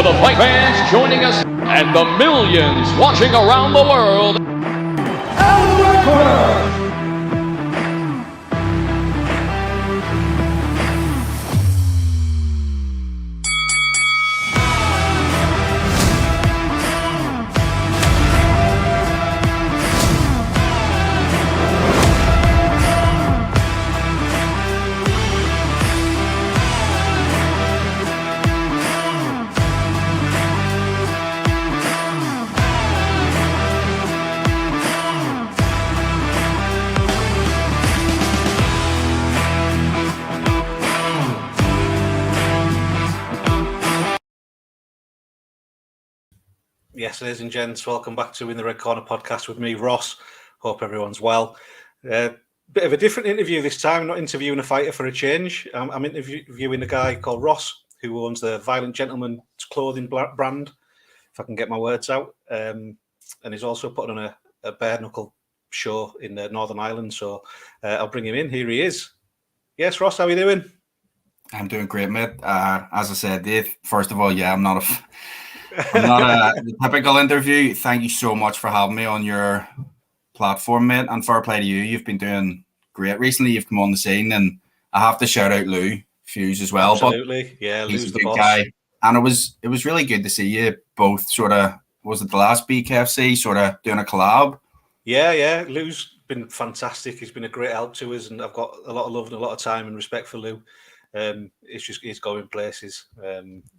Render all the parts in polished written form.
For the fight fans joining us and the millions watching around the world, Red Korner. Yes, ladies and gents, welcome back to In the Red Korner podcast with me, Ross. Hope everyone's well. Bit of a different interview this time. I'm not interviewing a fighter for a change. I'm interviewing a guy called Ross, who owns the Violent Gentleman clothing brand, if I can get my words out. And he's also putting on a bare knuckle show in Northern Ireland. So I'll bring him in. Here he is. Yes, Ross, how are you doing? I'm doing great, mate. As I said, Dave, first of all, I'm not a typical interview. Thank you so much for having me on your platform, mate. And fair play to you. You've been doing great recently. You've come on the scene, and I have to shout out Lou Fuse as well. Absolutely, yeah. He's Lou's a the good boss. guy, and it was really good to see you both. Sort of, was it the last BKFC? Sort of doing a collab. Yeah. Lou's been fantastic. He's been a great help to us, and I've got a lot of love and a lot of time and respect for Lou. He's going places.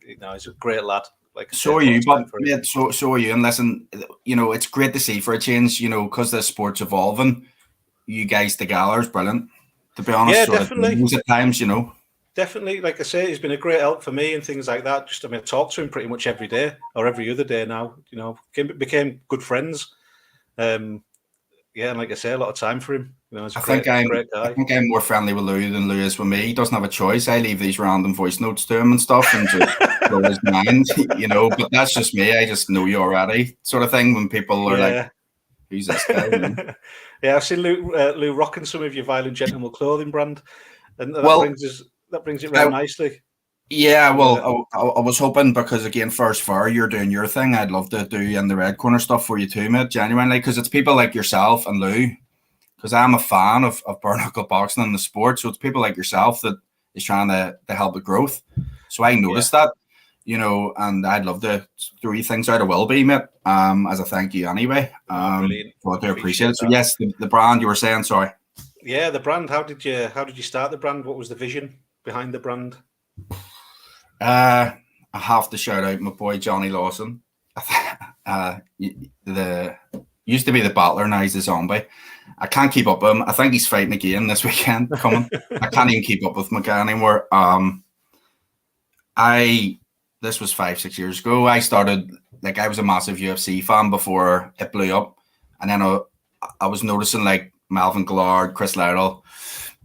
He's a great lad. Like so are you, but yeah, so are you. And listen, it's great to see for a change. Because the sport's evolving. You guys together is brilliant. To be honest, yeah, definitely. At times, Definitely, like I say, he's been a great help for me and things like that. I talk to him pretty much every day or every other day now. Became good friends. And like I say, a lot of time for him. He's a great guy. I think I'm more friendly with Lou than Lou is with me. He doesn't have a choice. I leave these random voice notes to him and stuff, and just blow his mind, But that's just me. I just know you already, sort of thing. When people are like, "Who's this guy?" Yeah, I've seen Lou rocking some of your Violent Gentleman clothing brand, and that brings it round nicely. Yeah, well, I was hoping, because again, first far, you're doing your thing. I'd love to do in the Red Korner stuff for you too, mate. Genuinely, because it's people like yourself and Lou. Because I'm a fan of Bare Knuckle Boxing and the sport, so it's people like yourself that is trying to help the growth. So I noticed that, and I'd love to throw you things out. I will be, mate, as a thank you anyway. Brilliant. So I do appreciate it. So yes, the brand you were saying, sorry. Yeah, the brand. How did you start the brand? What was the vision behind the brand? I have to shout out my boy Johnny Lawson. The used to be the battler, now he's the zombie. I can't keep up with him. I think he's fighting again this weekend coming. I can't even keep up with my guy anymore. This was 5-6 years ago. I started, I was a massive UFC fan before it blew up. And then I was noticing Melvin Gillard, Chris Lytle,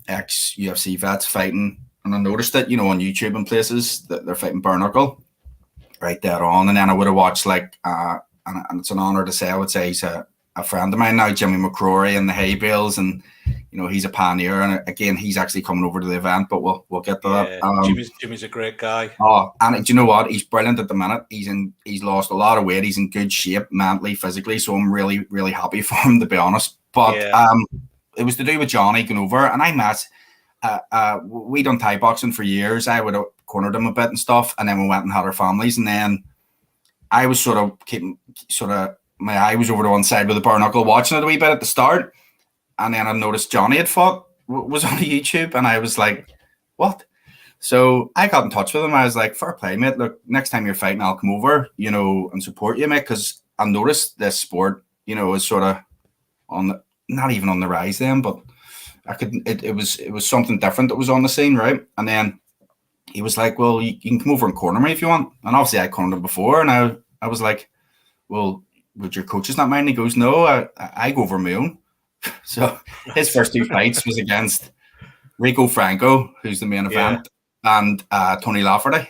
ex-UFC vets fighting. And I noticed it, on YouTube and places that they're fighting bare knuckle right there on. And then I would have watched and it's an honor to say, I would say he's a friend of mine now, Jimmy McCrory and the Hay Bales, and he's a pioneer. And again, he's actually coming over to the event, but we'll get to that. Jimmy's a great guy. Oh, and do you know what? He's brilliant at the minute. He's lost a lot of weight. He's in good shape, mentally, physically. So I'm really, really happy for him, to be honest. But it was to do with Johnny going over, and I met. We done Thai boxing for years. I would have cornered him a bit and stuff, and then we went and had our families, and then I was my eye was over to one side with the bare knuckle, watching it a wee bit at the start, and then I noticed Johnny had fought, was on YouTube, and I was like, what? So I got in touch with him. I was like, fair play, mate. Look, next time you're fighting, I'll come over, and support you, mate, because I noticed this sport, is sort of not even on the rise then, but it was something different that was on the scene, right? And then he was like, well, you can come over and corner me if you want. And obviously I cornered him before, and I was like, well, would your coaches not mind? He goes, no, I go over my own. So his first two fights was against Rico Franco, who's the main event, and Tony Lafferty.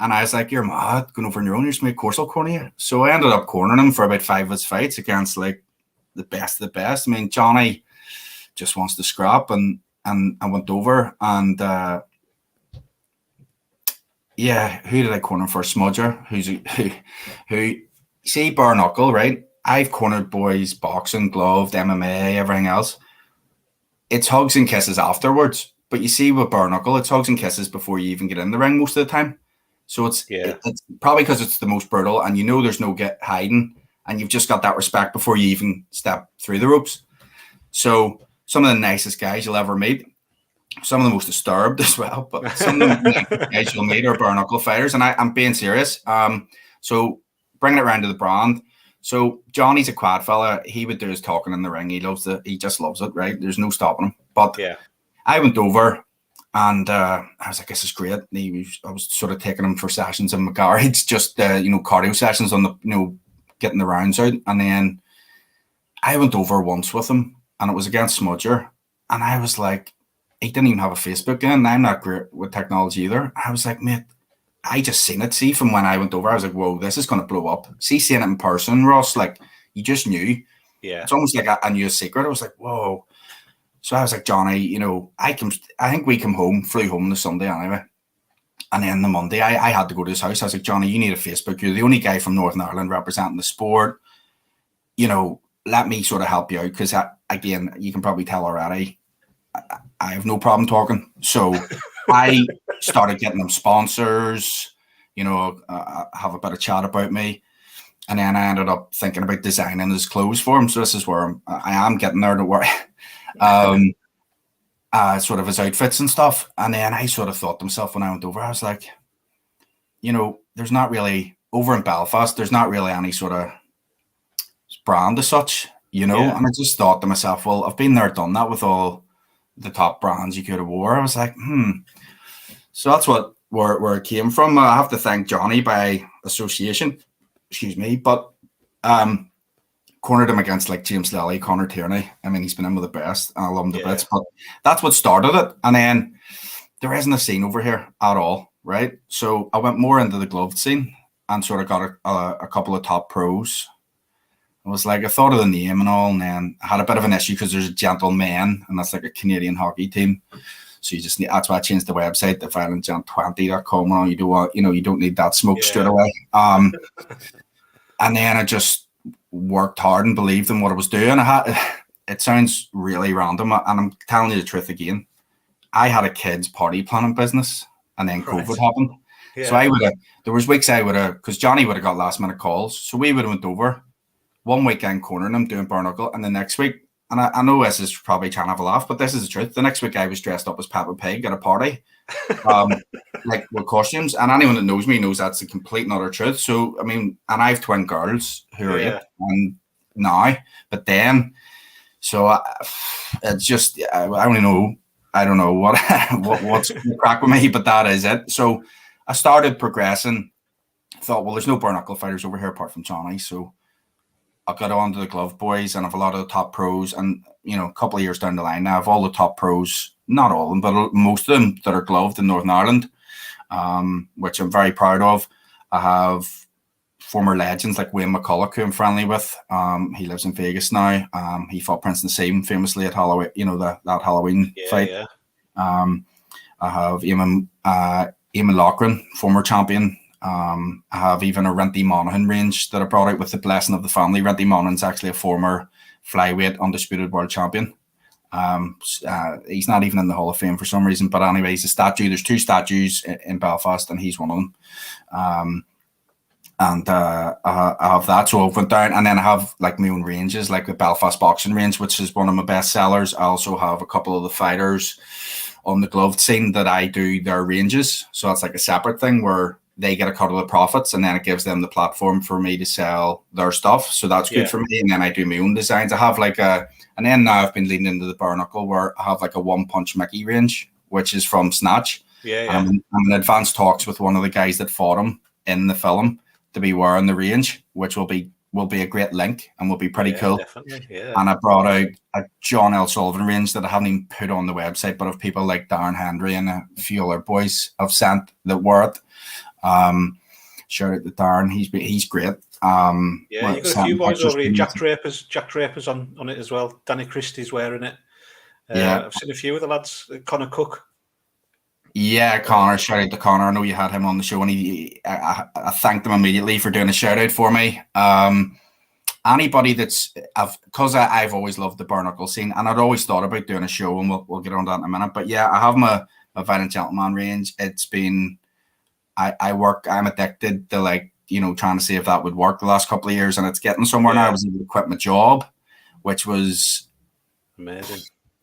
And I was like, you're mad, going over on your own, you're just of course I'll corner you. So I ended up cornering him for about 5 of his fights against the best of the best. I mean, Johnny just wants to scrap, and I went over, and who did I corner for? Smudger, who see Bare Knuckle, right? I've cornered boys, boxing, gloved, MMA, everything else. It's hugs and kisses afterwards. But you see with Bare Knuckle, it's hugs and kisses before you even get in the ring most of the time. So it's probably because it's the most brutal, and there's no hiding, and you've just got that respect before you even step through the ropes. So some of the nicest guys you'll ever meet, some of the most disturbed as well, but some of the nicest guys you'll meet are Bare Knuckle fighters, and I'm being serious. So bringing it around to the brand. So Johnny's a quad fella. He would do his talking in the ring. He just loves it, right? There's no stopping him. But I went over and I was like, this is great. I was sort of taking him for sessions in my garage, just cardio sessions on the getting the rounds out. And then I went over once with him, and it was against Smudger. And I was like, he didn't even have a Facebook then. I'm not great with technology either. I was like, mate, I just seen it. See, from when I went over, I was like, whoa, this is going to blow up. See, seeing it in person, Ross, like, you just knew. Yeah. It's almost like I knew a secret. I was like, whoa. So I was like, Johnny, I think we flew home the Sunday anyway. And then the Monday, I had to go to his house. I was like, Johnny, you need a Facebook. You're the only guy from Northern Ireland representing the sport. Let me sort of help you out. Because, again, you can probably tell already, I have no problem talking. So I started getting them sponsors, have a bit of chat about me. And then I ended up thinking about designing his clothes for him. So this is where I am getting there, don't worry. Sort of his outfits and stuff. And then I sort of thought to myself when I went over, I was like, there's not really, over in Belfast, there's not really any sort of brand as such, And I just thought to myself, well, I've been there, done that with all the top brands you could have wore. I was like, So that's where it came from. I have to thank Johnny by association, but cornered him against like James Lilly, Connor Tierney. I mean, he's been in with the best, and I love him to bits. But that's what started it. And then there isn't a scene over here at all, right? So I went more into the gloved scene and sort of got a couple of top pros. I was like, I thought of the name and all, and then I had a bit of an issue because there's a Gentlemen, and that's like a Canadian hockey team. So you just need, that's why I changed the website to violentgent20.com. And you don't need that smoke straight away. And then I just worked hard and believed in what I was doing. It sounds really random, and I'm telling you the truth again. I had a kids party planning business, and then COVID happened. Yeah. So there was weeks because Johnny would have got last minute calls. So we would have went over 1 weekend cornering him doing Bare Knuckle, and the next week, and I know this is probably trying to have a laugh, but this is the truth. The next week I was dressed up as Peppa Pig at a party, like with costumes. And anyone that knows me knows that's the complete and utter truth. So, I mean, and I have twin girls who are 8 and now, but then, so it's just, I don't know what's the crack with me, but that is it. So I started progressing, thought, well, there's no Bare Knuckle fighters over here apart from Johnny. So I got on to the glove boys, and I have a lot of the top pros, and a couple of years down the line now, I have all the top pros, not all of them, but most of them that are gloved in Northern Ireland, which I'm very proud of. I have former legends like Wayne McCulloch, who I'm friendly with. He lives in Vegas now. He fought Prince Nassim famously at Halloween, that Halloween fight. Yeah. I have Eamon Loughran, former champion. I have even a Renty Monaghan range that I brought out with the blessing of the family. Renty Monaghan's actually a former flyweight undisputed world champion. He's not even in the Hall of Fame for some reason, but anyway, he's a statue. There's 2 statues in Belfast, and he's one of them. I have that, so I went down, and then I have like my own ranges, like the Belfast boxing range, which is one of my best sellers. I also have a couple of the fighters on the gloved scene that I do their ranges, so that's like a separate thing where they get a cut of the profits, and then it gives them the platform for me to sell their stuff. So that's good for me. And then I do my own designs. I have and then now I've been leading into the Bare Knuckle, where I have like a One Punch Mickey range, which is from Snatch. I'm in advanced talks with one of the guys that fought him in the film to be wearing the range, which will be a great link and will be pretty cool. And I brought out a John L. Sullivan range that I haven't even put on the website, but of people like Darren Hendry and a few other boys have sent that wear it. Shout out to Darren, he's great. You've got a few boys over here. Jack Draper's on it as well. Danny Christie's wearing it. I've seen a few of the lads. Connor Cook. Yeah, Connor, shout out to Connor. I know you had him on the show, and I thanked him immediately for doing a shout out for me. Anybody because I've always loved the bare knuckle scene, and I'd always thought about doing a show, and we'll get on that in a minute. But yeah, I have my Violent Gentleman range. It's been I'm addicted to, like, trying to see if that would work the last couple of years, and it's getting somewhere now. I was able to quit my job, which was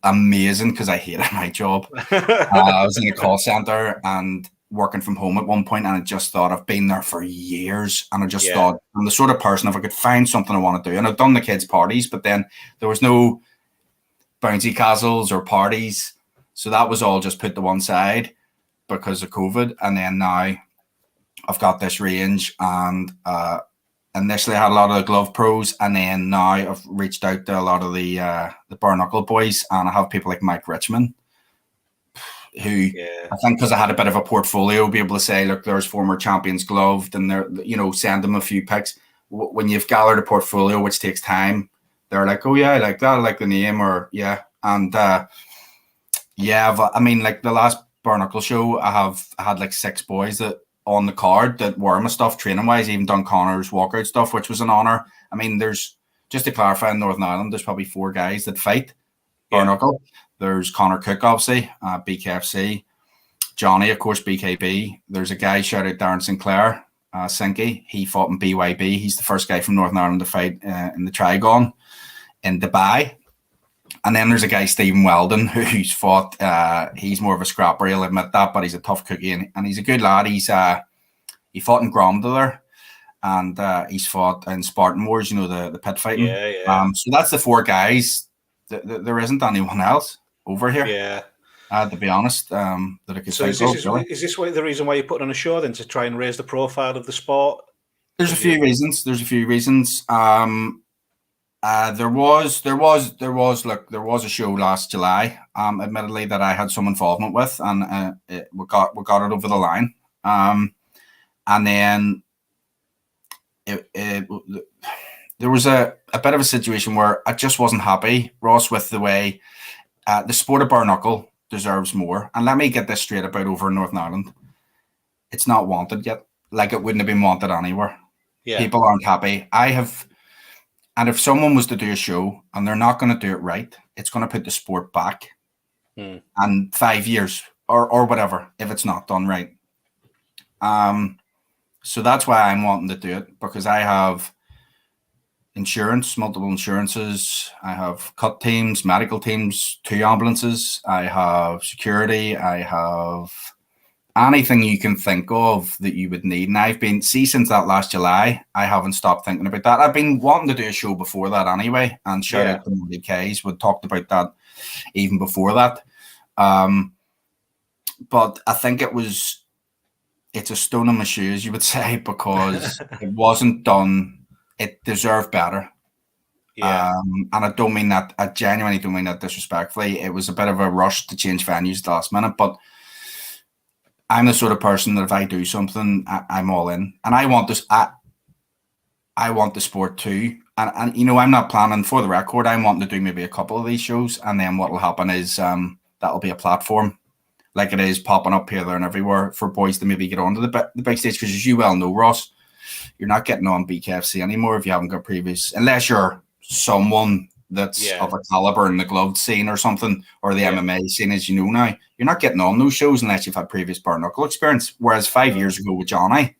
amazing because I hated my job. I was in a call center and working from home at one point, and I just thought, I've been there for years, and I just thought, I'm the sort of person, if I could find something I want to do, and I've done the kids' parties, but then there was no bouncy castles or parties, so that was all just put to one side because of COVID. And then now I've got this range, and initially I had a lot of the glove pros, and then now I've reached out to a lot of the bare knuckle boys, and I have people like Mike Richmond, who I think, because I had a bit of a portfolio, be able to say, look, there's former champions gloved, and they're, send them a few pics. When you've gathered a portfolio, which takes time, they're like, oh yeah, I like that, I like the name, or and I mean, like the last bare knuckle show, I had like 6 boys that on the card that were my stuff training wise, even done Connor's walkout stuff, which was an honor. I mean, there's, just to clarify, in Northern Ireland, there's probably 4 guys that fight bare knuckle. There's Connor Cook, obviously, BKFC. Johnny, of course, BKB. There's a guy, shout out Darren Sinclair, Sinky. He fought in BYB. He's the first guy from Northern Ireland to fight in the Trigon in Dubai. And then there's a guy, Stephen Weldon, who's fought. He's more of a scrapper, I'll admit that, but he's a tough cookie, and he's a good lad. He fought in Gromdler, and he's fought in Spartan Wars, the pit fighting. So that's the 4 guys. There isn't anyone else over here. To be honest, that I could say. Is this the reason why you put on a show then, to try and raise the profile of the sport? There's a few reasons. There was a show last July, admittedly, that I had some involvement with, and we got it over the line. And then there was a bit of a situation where I just wasn't happy, Ross, with the way the sport of bare knuckle deserves more. And let me get this straight about over in Northern Ireland. It's not wanted yet. Like, it wouldn't have been wanted anywhere. People aren't happy. And if someone was to do a show and they're not going to do it right, it's going to put the sport back. And 5 years or whatever, if it's not done right. So that's why I'm wanting to do it, because I have insurance, multiple insurances. I have cut teams, medical teams, 2 ambulances. I have security. I have anything you can think of that you would need. And since that last July, I haven't stopped thinking about that. I've been wanting to do a show before that anyway, and shout out to Monty Kays. We talked about that even before that. But I think it's a stone in my shoes, you would say, because it wasn't done. It deserved better. And I don't mean that, I genuinely don't mean that disrespectfully. It was a bit of a rush to change venues at the last minute, but I'm the sort of person that if I do something, I'm all in. And I want this, I want the sport too. And I'm not planning, for the record, I'm wanting to do maybe a couple of these shows, and then what will happen is that'll be a platform, like it is popping up here, there, and everywhere, for boys to maybe get onto the big stage. Because as you well know, Ross, you're not getting on BKFC anymore if you haven't got previous, unless you're someone that's of a caliber in the gloved scene or something, or the MMA scene, as you know now. You're not getting on those shows unless you've had previous bare knuckle experience. Whereas 5 years ago with Johnny,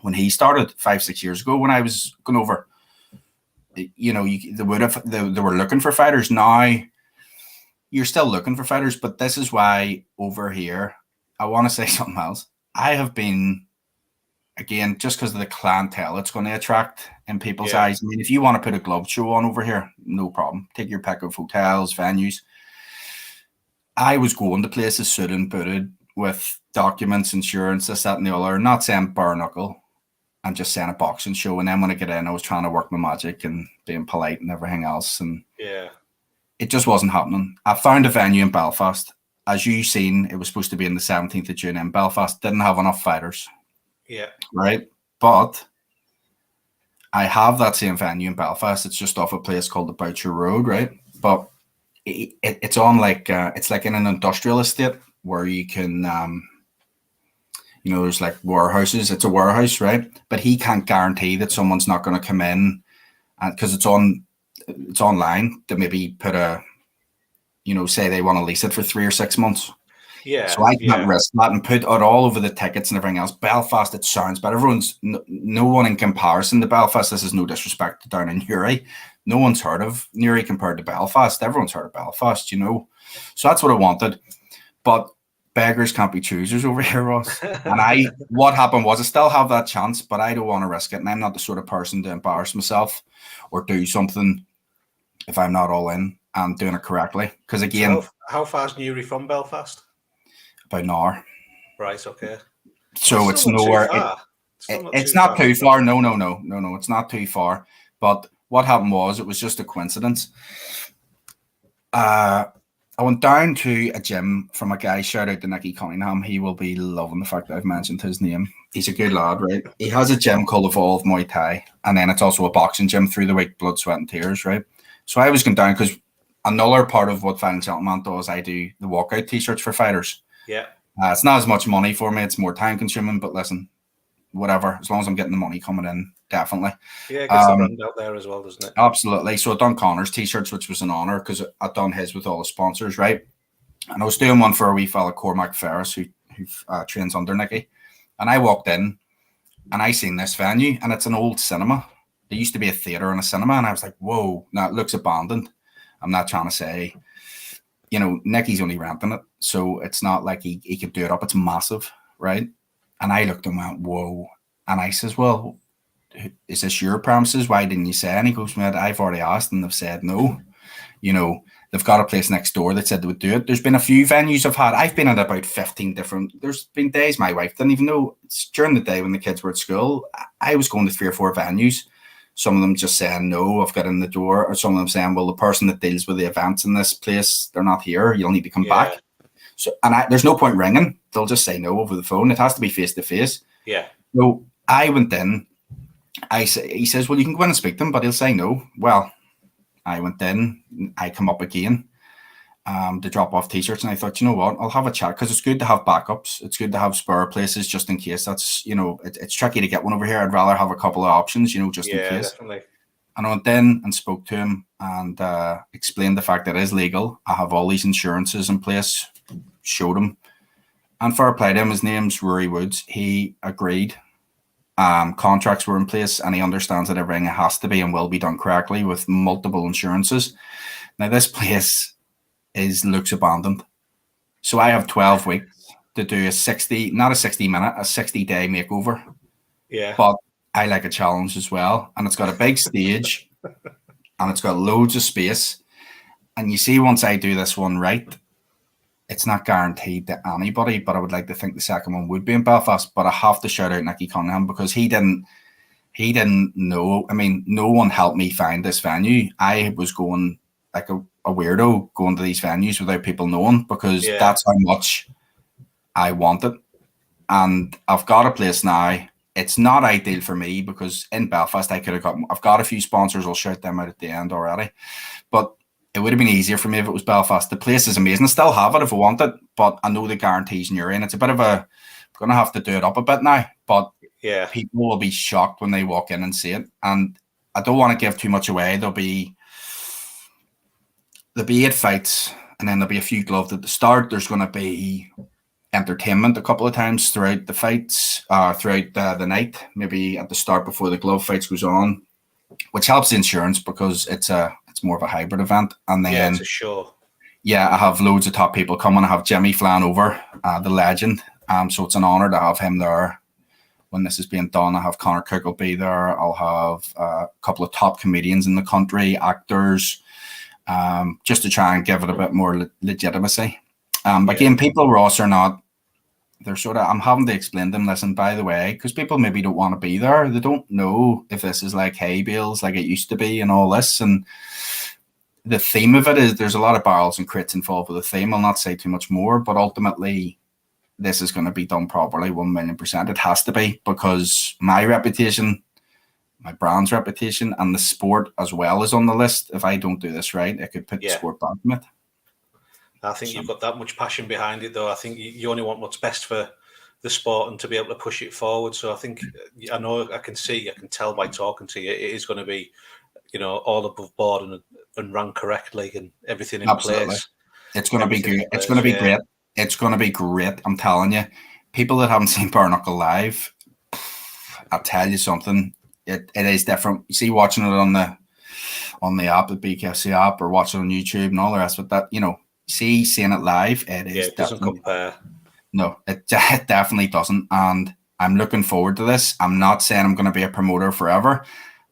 when he started, 5-6 years ago, when I was going over, they were looking for fighters. Now you're still looking for fighters, but this is why over here, I want to say something else. I have been, again, just because of the clientele it's going to attract in people's eyes. I mean, if you want to put a glove show on over here, no problem. Take your pick of hotels, venues. I was going to places suited and booted with documents, insurance, this, that, and the other. Not saying bare knuckle, and just saying a boxing show. And then when I get in, I was trying to work my magic and being polite and everything else. And it just wasn't happening. I found a venue in Belfast. As you've seen, it was supposed to be in the 17th of June in Belfast. Didn't have enough fighters. Right. But I have that same venue in Belfast. It's just off a place called the Boucher Road, right? But it's on like it's like in an industrial estate. where you can, there's like warehouses. It's a warehouse, right? But he can't guarantee that someone's not going to come in, because it's online, to maybe put say they want to lease it for 3 or 6 months. Yeah. So I can't risk that and put it all over the tickets and everything else. Belfast, it sounds, but everyone's no one in comparison to Belfast. This is no disrespect to down in NEWRY. No one's heard of NEWRY compared to Belfast. Everyone's heard of Belfast, So that's what I wanted. But beggars can't be choosers over here, Ross. And what happened was I still have that chance, but I don't want to risk it. And I'm not the sort of person to embarrass myself or do something if I'm not all in and doing it correctly. Because again, so how far is NEWRY from Belfast? About an hour. Right, okay. So it's nowhere. It's not too far. No. It's not too far. But what happened was, it was just a coincidence. I went down to a gym from a guy, shout out to Nicky Cunningham. He will be loving the fact that I've mentioned his name. He's a good lad, right? He has a gym called Evolve Muay Thai, and then it's also a boxing gym through the week, blood, sweat and tears, right? So I was going down because another part of what Final Gentleman does, I do the walkout t-shirts for fighters. Yeah. It's not as much money for me. It's more time consuming, but listen, whatever. As long as I'm getting the money coming in, definitely. Yeah, it gets the brand out there as well, doesn't it? Absolutely. So I done Connor's t-shirts, which was an honor because I'd done his with all the sponsors, right? And I was doing one for a wee fella, Cormac Ferris, who trains under Nicky. And I walked in and I seen this venue, and it's an old cinema. There used to be a theater and a cinema, and I was like, whoa, now it looks abandoned. I'm not trying to say, Nicky's only renting it, so it's not like he could do it up. It's massive, right? And I looked and went, whoa. And I says, well, is this your premises? Why didn't you say? And he goes, man, I've already asked and they've said no. They've got a place next door that said they would do it. There's been a few venues I've been at about 15 different. There's been days my wife didn't even know. It's during the day when the kids were at school. I was going to 3 or 4 venues. Some of them just saying no, I've got in the door, or some of them saying, well, the person that deals with the events in this place, they're not here. You'll need to come back. So, there's no point ringing. They'll just say no over the phone. It has to be face to face. Yeah. So I went in. He says, well, you can go in and speak to him, but he'll say no. Well, I went in. I come up again to drop off t-shirts, and I thought, you know what, I'll have a chat, because it's good to have backups. It's good to have spare places just in case. That's it's tricky to get one over here. I'd rather have a couple of options, just in case. Definitely. And I went in and spoke to him and explained the fact that it is legal. I have all these insurances in place. Showed him, and fair play to him. His name's Rory Woods. He agreed. Contracts were in place, and he understands that everything has to be and will be done correctly with multiple insurances. Now this place looks abandoned, so I have 12 weeks to do a 60 day makeover. Yeah, but I like a challenge as well, and it's got a big stage and it's got loads of space. And you see, once I do this one right, it's not guaranteed to anybody, but I would like to think the second one would be in Belfast. But I have to shout out Nicky Cunningham, because he didn't know. I mean, no one helped me find this venue. I was going like a weirdo, going to these venues without people knowing, because that's how much I wanted. And I've got a place now. It's not ideal for me, because in Belfast I've got a few sponsors. I'll shout them out at the end already, but it would have been easier for me if it was Belfast. The place is amazing. I still have it if I want it, but I know the guarantees NEWRY, and it's a bit of I'm going to have to do it up a bit now, but people will be shocked when they walk in and see it. And I don't want to give too much away. There'll be 8 fights, and then there'll be a few gloved at the start. There's going to be entertainment a couple of times throughout the fights, throughout the night, maybe at the start before the glove fights goes on, which helps the insurance, because it's more of a hybrid event. And then it's a show. I have loads of top people coming. I have Jimmy flying over, the legend. So it's an honor to have him there when this is being done. I have Connor Cook will be there. I'll have a couple of top comedians in the country, actors, just to try and give it a bit more legitimacy. Again, people, Ross, are not. They're sort of. I'm having to explain to them. Listen, by the way, because people maybe don't want to be there. They don't know if this is like hay bales, like it used to be, and all this. And the theme of it is there's a lot of barrels and crits involved with the theme. I'll not say too much more, but ultimately, this is going to be done properly, 1,000,000%. It has to be, because my reputation, my brand's reputation, and the sport as well is on the list. If I don't do this right, it could put the sport back from it. I think you've got that much passion behind it, though. I think you only want what's best for the sport and to be able to push it forward. So I think, I can tell by talking to you, it is going to be, all above board and run correctly and everything in place. It's going to be good. It's going to be great. It's going to be great. I'm telling you, people that haven't seen Bare Knuckle live, I'll tell you something. It is different. You see, watching it on the app, the BKFC app, or watching on YouTube and all the rest of that, seeing it live, it doesn't compare. No, it definitely doesn't. And I'm looking forward to this. I'm not saying I'm going to be a promoter forever.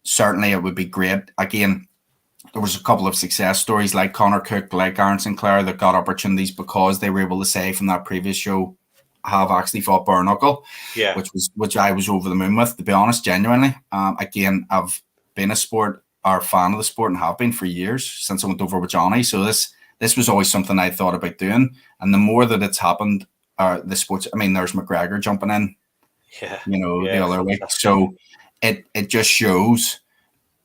Certainly, it would be great. Again, there was a couple of success stories like Connor Cook, like Aaron Sinclair, that got opportunities because they were able to say from that previous show, I have actually fought Bare Knuckle, which I was over the moon with, to be honest, genuinely. Again, I've been a fan of the sport and have been for years since I went over with Johnny. So this was always something I thought about doing. And the more that it's happened, the sports, there's McGregor jumping in, the other week. So it just shows.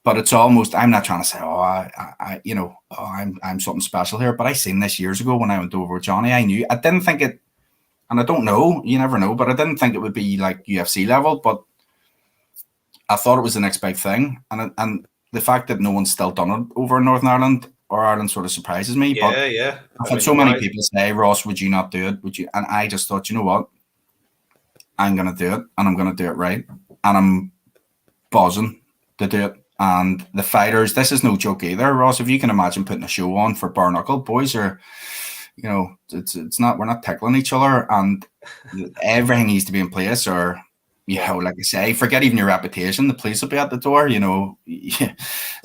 But it's almost, I'm not trying to say, I'm something special here. But I seen this years ago when I went over with Johnny. I didn't think it, and I don't know, you never know, but I didn't think it would be like UFC level. But I thought it was the next big thing. And the fact that no one's still done it over in Northern Ireland or Ireland sort of surprises me. Yeah. I've had so many people say, Ross, would you not do it? Would you? And I just thought, you know what? I'm going to do it, and I'm going to do it right. And I'm buzzing to do it. And the fighters, this is no joke either, Ross. If you can imagine putting a show on for Bare Knuckle, boys are, it's not, we're not tickling each other, and everything needs to be in place, or, like I say, forget even your reputation. The police will be at the door,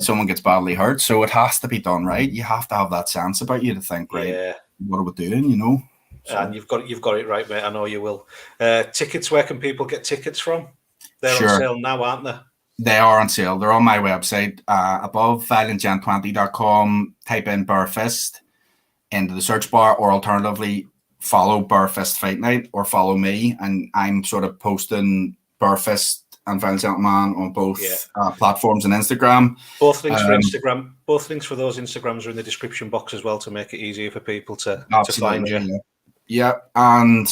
someone gets badly hurt. So it has to be done right. You have to have that sense about you to think, right, what are we doing, So, and you've got it right, mate. I know you will. Tickets, where can people get tickets from? They're on sale now, aren't they? They are on sale. They're on my website, above violentgen20.com. Type in Bare Fist into the search bar, or alternatively, follow Bare Fist Fight Night, or follow me. And I'm sort of posting Bare Fist and Violent Gentleman on both platforms and Instagram. Both links for Instagram. Both links for those Instagrams are in the description box as well, to make it easier for people to find you. Yeah. And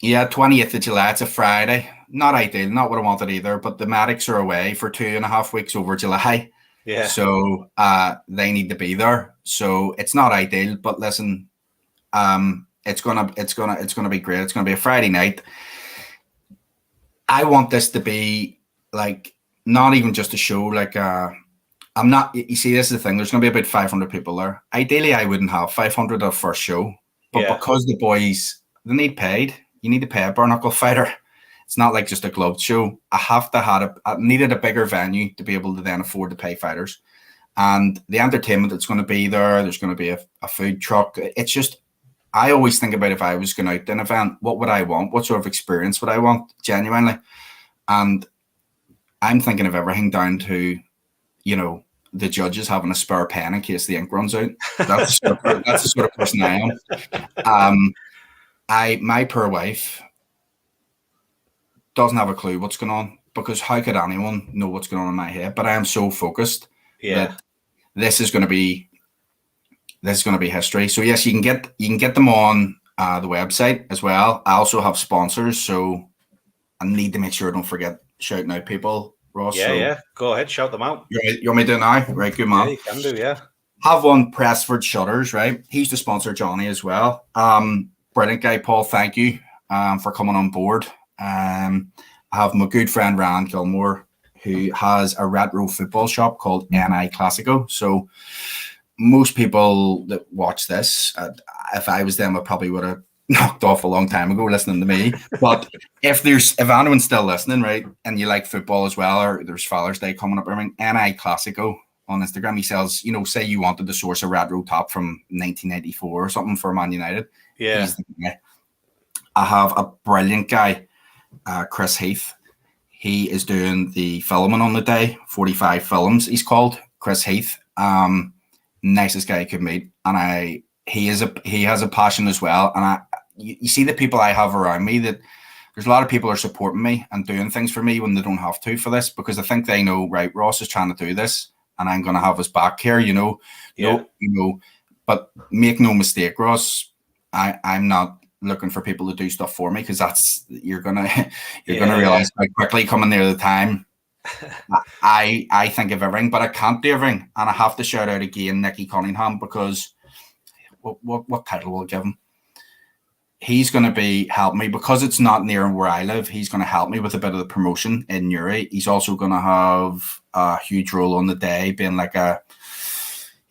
20th of July, it's a Friday. Not ideal, not what I wanted either, but the medics are away for 2.5 weeks over July. Yeah. So they need to be there. So it's not ideal, but listen, it's gonna be great. It's gonna be a Friday night. I want this to be like not even just a show, like I'm not, you see, this is the thing, there's gonna be about 500 people there. Ideally I wouldn't have 500 at first show, but because the boys, they need paid. You need to pay a Bare Knuckle fighter. It's not like just a glove show. I needed a bigger venue to be able to then afford to pay fighters. And the entertainment that's going to be there, there's going to be a food truck. It's just, I always think about if I was going out to an event, what would I want? What sort of experience would I want, genuinely? And I'm thinking of everything down to, the judges having a spare pen in case the ink runs out. That's the sort of person I am. My poor wife doesn't have a clue what's going on, because how could anyone know what's going on in my head? But I am so focused that this is going to be history. So yes, you can get them on the website as well. I also have sponsors, so I need to make sure I don't forget shouting out people, Ross. Go ahead, shout them out. You want me to do it now? Right, good man. Yeah, you can do, yeah. Have one, Pressford Shutters, right? He's the sponsor, Johnny, as well. Brilliant guy, Paul. Thank you for coming on board. I have my good friend Rand Gilmore, who has a retro football shop called NI Classico. So most people that watch this, if I was them, I probably would have knocked off a long time ago listening to me. But if anyone's still listening, right, and you like football as well, or there's Father's Day coming up, NI Classico on Instagram, he sells, say you wanted to source a retro top from 1994 or something for Man United. Yeah. He's the guy. I have a brilliant guy, Chris Heath. He is doing the filming on the day, 45 films he's called, Chris Heath. Nicest guy I could meet. And he has a passion as well. And you see the people I have around me, that there's a lot of people are supporting me and doing things for me when they don't have to for this, because I think they know, right, Ross is trying to do this and I'm going to have his back here, But make no mistake, Ross, I'm not looking for people to do stuff for me, because you're gonna realize quite quickly coming near the time. I think of everything, but I can't do everything, and I have to shout out again Nicky Cunningham, because what title will I give him? He's going to be helping me, because it's not near where I live. He's going to help me with a bit of the promotion in NEWRY. He's also going to have a huge role on the day, being like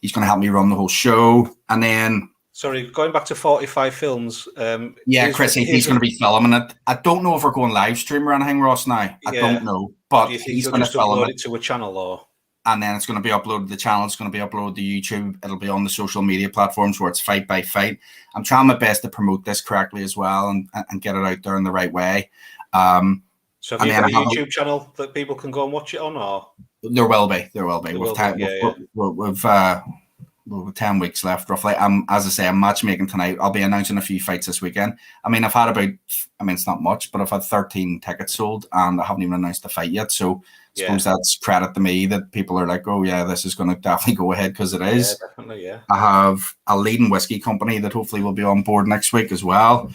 he's going to help me run the whole show. And then, sorry, going back to 45 films. Chris, he's going to be filming it. I don't know if we're going live stream or anything, Ross. Now I don't know, but he's going to film it to a channel, or and then it's going to be uploaded to the channel. It's going to be uploaded to YouTube. It'll be on the social media platforms where it's fight by fight. I'm trying my best to promote this correctly as well, and get it out there in the right way. So have you got a YouTube channel that people can go and watch it on, or? There will be. We've 10 weeks left, roughly. As I say, I'm matchmaking tonight. I'll be announcing a few fights this weekend. I mean, it's not much, but I've had 13 tickets sold, and I haven't even announced the fight yet. So I suppose that's credit to me that people are like, oh yeah, this is going to definitely go ahead, because it is. Yeah, definitely, yeah. I have a leading whiskey company that hopefully will be on board next week as well.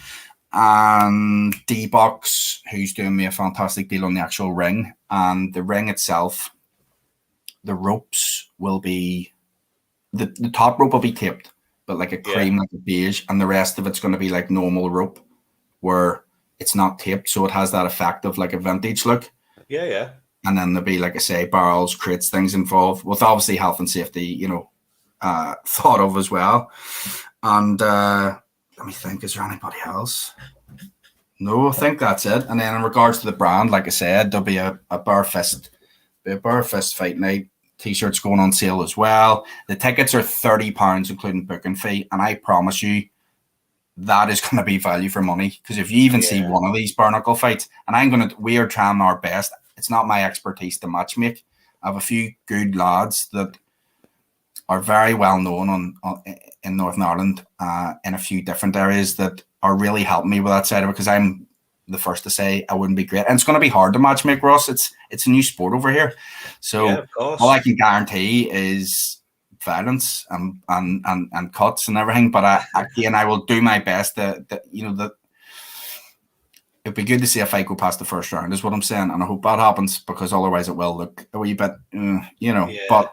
And D-Box, who's doing me a fantastic deal on the actual ring. And the ring itself, the ropes will be, the top rope will be taped, but like a cream, like a beige, and the rest of it's going to be like normal rope, where it's not taped, so it has that effect of like a vintage look. Yeah, yeah. And then there'll be, like I say, barrels, crates, things involved, with obviously health and safety, thought of as well. And let me think, is there anybody else? No, I think that's it. And then in regards to the brand, like I said, there'll be a Bare Fist fight night. T-shirts going on sale as well. The tickets are £30, including booking fee, and I promise you that is going to be value for money, because if you even see one of these bare knuckle fights, and we are trying our best. It's not my expertise to matchmake. I have a few good lads that are very well known in Northern Ireland, in a few different areas, that are really helping me with that side of it, because I'm the first to say I wouldn't be great, and it's going to be hard to matchmake, Ross. It's a new sport over here, so all I can guarantee is violence and cuts and everything. But I will do my best. That it'd be good to see a fight go past the first round, is what I'm saying, and I hope that happens, because otherwise it will look a wee bit, But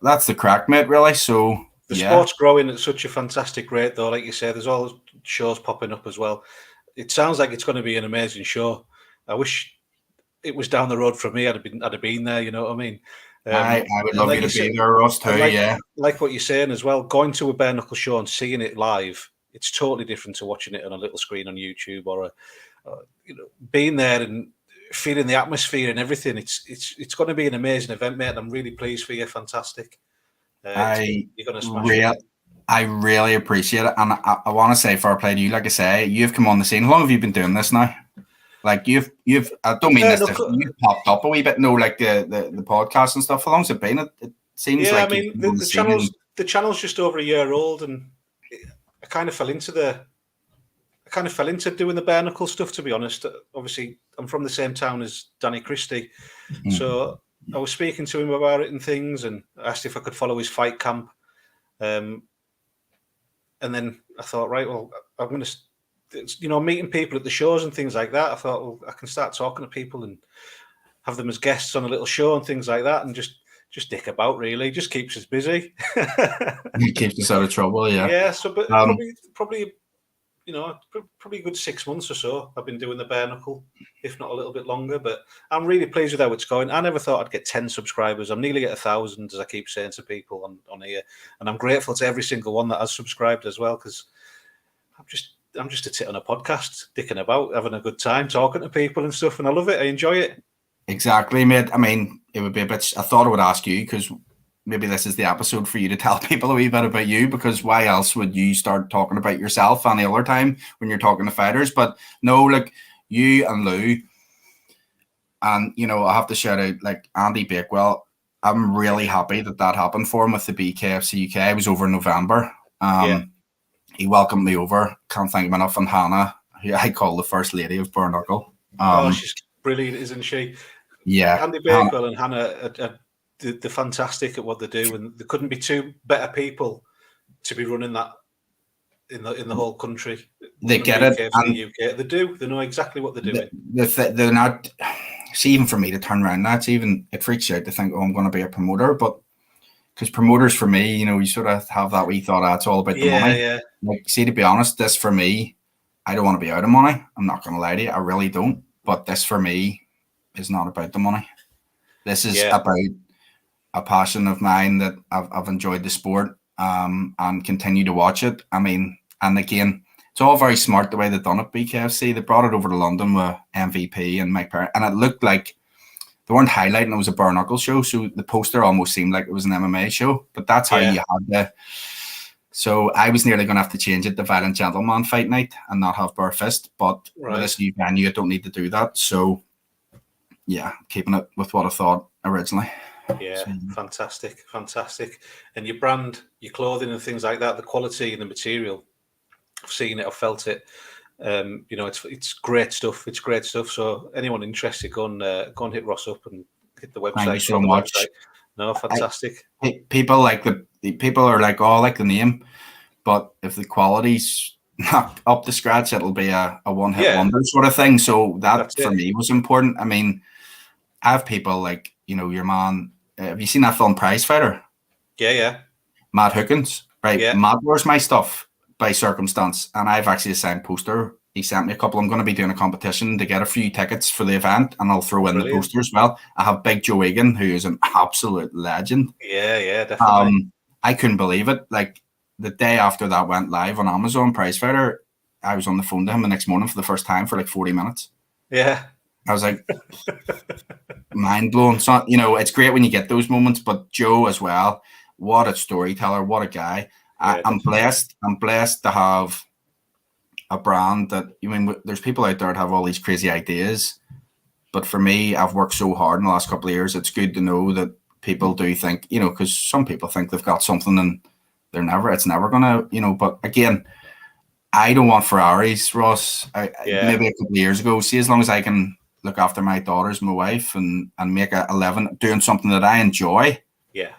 that's the crack, mate. Really, so the sport's growing at such a fantastic rate, though. Like you say, there's all shows popping up as well. It sounds like it's going to be an amazing show. I wish it was down the road from me. I'd have been there. You know what I mean? I would love you to be there, Ross, too. Like what you're saying as well. Going to a bare knuckle show and seeing it live, it's totally different to watching it on a little screen on YouTube, or being there and feeling the atmosphere and everything. It's going to be an amazing event, mate. I'm really pleased for you. Fantastic. You're going to smash it. I really appreciate it, and I want to say fair play to you. Like I say, you've come on the scene. How long have you been doing this now? Like you've I don't mean this. You've popped up a wee bit. No, like the podcast and stuff. How long's it been? It seems like. I mean, the channel's just over a year old, and I kind of fell into doing the bare knuckle stuff. To be honest, obviously I'm from the same town as Danny Christie, so I was speaking to him about it and things, and asked if I could follow his fight camp. And then I thought, right, well, I'm going to, meeting people at the shows and things like that. I thought, well, I can start talking to people and have them as guests on a little show and things like that, and just dick about, really. Just keeps us busy. It keeps us out of trouble, yeah. Yeah, so but probably a good 6 months or so I've been doing the bare knuckle, if not a little bit longer. But I'm really pleased with how it's going. I never thought I'd get 10 subscribers. I'm nearly at 1,000, as I keep saying to people on here, and I'm grateful to every single one that has subscribed as well, because I'm just a tit on a podcast, dicking about, having a good time, talking to people and stuff, and I love it. I enjoy it. Exactly, mate. I mean, it would be a bit. I thought I would ask you, because maybe this is the episode for you to tell people a wee bit about you, because why else would you start talking about yourself any other time when you're talking to fighters? But no, like you and Lou, and I have to shout out like Andy Bakewell. I'm really happy that happened for him with the BKFC UK. I was over in November. He welcomed me over. Can't thank him enough. And Hannah, who I call the first lady of Bare Knuckle. She's brilliant, isn't she? Yeah, Andy Bakewell and Hannah are fantastic at what they do, and there couldn't be two better people to be running that in the whole country. They get it. And the UK. They do. They know exactly what they're doing. They're not. See, even for me to turn around, it freaks you out to think, oh, I'm going to be a promoter. But because promoters for me, you sort of have that wee thought, it's all about the money. Yeah. Like, see, to be honest, this for me, I don't want to be out of money. I'm not going to lie to you. I really don't. But this for me is not about the money. This is about a passion of mine that I've enjoyed the sport and continue to watch it. I mean, and again, it's all very smart the way they've done it, BKFC. They brought it over to London with MVP and Mike Perry, and it looked like they weren't highlighting it was a bare knuckle show, so the poster almost seemed like it was an MMA show, but that's how you had to. So I was nearly going to have to change it to Violent Gentleman Fight Night and not have bare fist, but with this new venue, I don't need to do that. So yeah, keeping it with what I thought originally. Yeah, fantastic. And your brand, your clothing and things like that, the quality and the material, I've seen it, I've felt it. It's great stuff. It's great stuff. So anyone interested, go and hit Ross up and hit the website. Thank you so much. No, fantastic. People are like, oh, I like the name, but if the quality's not up to scratch, it'll be a one-hit wonder sort of thing. So that for me was important. I mean, I have people like, your man. Have you seen that film Prize Fighter? Yeah. Matt Hookins, right? Yeah. Matt wears my stuff by circumstance, and I've actually a signed poster. He sent me a couple. I'm going to be doing a competition to get a few tickets for the event, and I'll throw in the poster as well. I have Big Joe Egan, who is an absolute legend. Yeah, definitely. I couldn't believe it. Like the day after that went live on Amazon, Prize Fighter, I was on the phone to him the next morning for the first time for like 40 minutes. Yeah. I was like, mind blown. So, it's great when you get those moments, but Joe as well, what a storyteller, what a guy. I'm blessed to have a brand that, there's people out there that have all these crazy ideas, but for me, I've worked so hard in the last couple of years. It's good to know that people do think, because some people think they've got something and it's never gonna, but again, I don't want Ferraris, Ross. Maybe a couple of years ago, see, as long as I can look after my daughters, my wife, and make a living doing something that I enjoy. Yeah.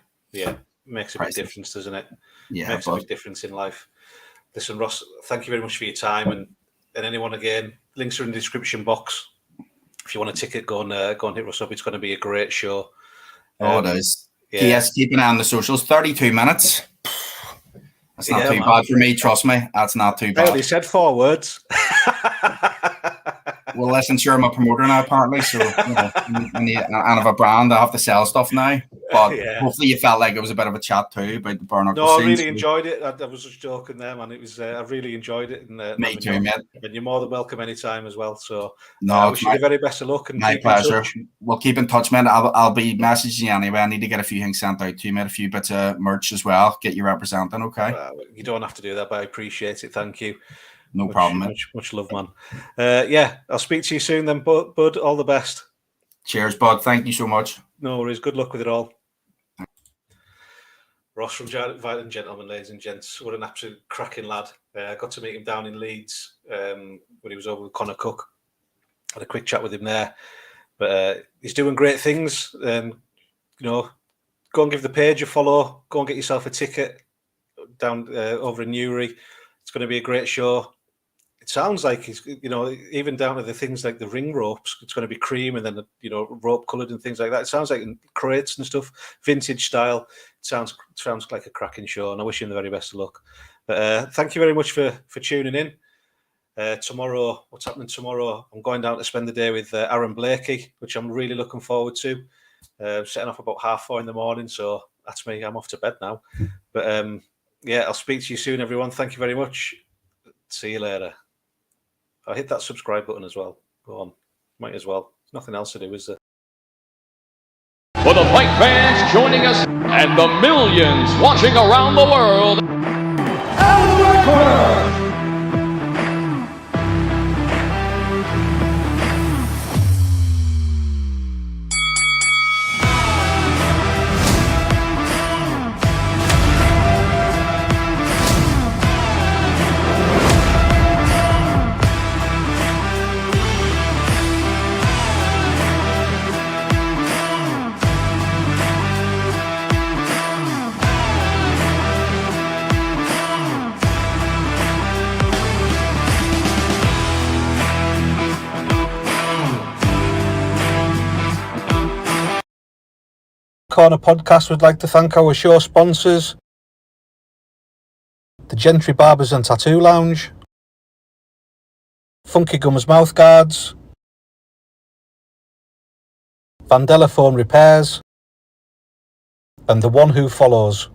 Makes a big difference, doesn't it? Yeah, makes a big difference in life. Listen, Ross, thank you very much for your time, and anyone again, links are in the description box. If you want a ticket, go and hit Ross up. It's going to be a great show. It is. Yeah. Yes, keep an eye on the socials. 32 minutes. That's not too bad for me. Trust me, that's not too bad. I only said 4 words. Well, listen, sure, I'm a promoter now, apparently. So, and of a brand, I have to sell stuff now. But hopefully, you felt like it was a bit of a chat too about the Bare Knuckle scene. I really enjoyed it. I was just joking there, man. It was. I really enjoyed it. And me too, mate. And you're more than welcome anytime as well. So, I wish you the very best of luck. And my pleasure. We'll keep in touch, man. I'll be messaging you anyway. I need to get a few things sent out to you, mate. A few bits of merch as well. Get you representing, okay? You don't have to do that, but I appreciate it. Thank you. No problem. Much love, man. I'll speak to you soon then, Bud. All the best. Cheers, Bud. Thank you so much. No worries. Good luck with it all. Ross from Violent Gentleman, ladies and gents. What an absolute cracking lad. I got to meet him down in Leeds when he was over with Connor Cook. Had a quick chat with him there. But he's doing great things. Go and give the page a follow. Go and get yourself a ticket down over in NEWRY. It's going to be a great show. It sounds like he's, even down to the things like the ring ropes, it's going to be cream and then, rope coloured and things like that. It sounds like crates and stuff, vintage style. It sounds like a cracking show, and I wish him the very best of luck. But thank you very much for tuning in. Tomorrow, what's happening tomorrow? I'm going down to spend the day with Aaron Blakey, which I'm really looking forward to. Setting off about 4:30 in the morning, so that's me. I'm off to bed now. But I'll speak to you soon, everyone. Thank you very much. See you later. I'll hit that subscribe button as well. Go on. Might as well. There's nothing else to do, is there? For the fight fans joining us and the millions watching around the world, Red Korner. Corner podcast would like to thank our show sponsors, the Gentry Barbers and Tattoo Lounge, Funky Gums Mouthguards, Vandella Phone Repairs, and The One Who Follows.